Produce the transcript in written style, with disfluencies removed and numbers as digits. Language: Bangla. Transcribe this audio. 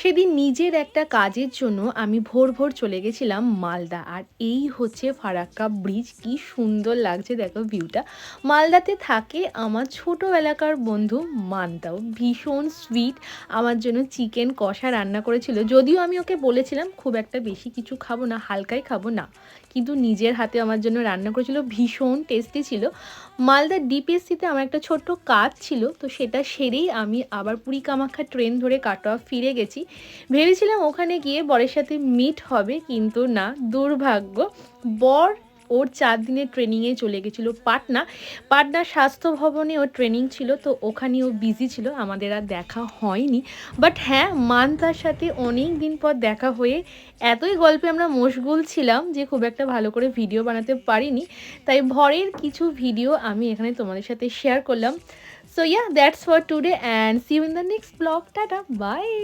সেদিন নিজের একটা কাজের জন্য আমি ভোর ভোর চলে গেছিলাম মালদা। আর এই হচ্ছে ফারাক্কা ব্রিজ, কি সুন্দর লাগছে দেখো ভিউটা। মালদাতে থাকে আমার ছোটোবেলাকার বন্ধু মান্তাও, ভীষণ সুইট। আমার জন্য চিকেন কষা রান্না করেছিল, যদিও আমি ওকে বলেছিলাম খুব একটা বেশি কিছু খাবো না, হালকাই খাবো না, কিন্তু নিজের হাতে আমার জন্য রান্না করেছিল, ভীষণ টেস্টি ছিল। মালদার ডিপিএসসিতে আমার একটা ছোট্ট কাজ ছিল, তো সেটা সেরেই আমি আবার পুরী কামাখ্যা ট্রেন ধরে কাটোয়া ফিরে গেছি। ভেবেছিলাম ওখানে গিয়ে বরের সাথে মিট হবে, কিন্তু না, দুর্ভাগ্য। বর ওর 4 দিনের ট্রেনিংয়ে চলে গেছিলো পাটনা। পাটনার স্বাস্থ্য ভবনে ওর ট্রেনিং ছিল, তো ওখানে ও বিজি ছিল, আমাদের আর দেখা হয়নি। বাট হ্যাঁ, মান্তার সাথে অনেক দিন পর দেখা হয়ে এতই গল্পে আমরা মশগুল ছিলাম যে খুব একটা ভালো করে ভিডিও বানাতে পারিনি। তাই ভরের কিছু ভিডিও আমি এখানে তোমাদের সাথে শেয়ার করলাম। So yeah, that's for today and see you in the next vlog. Tata, bye.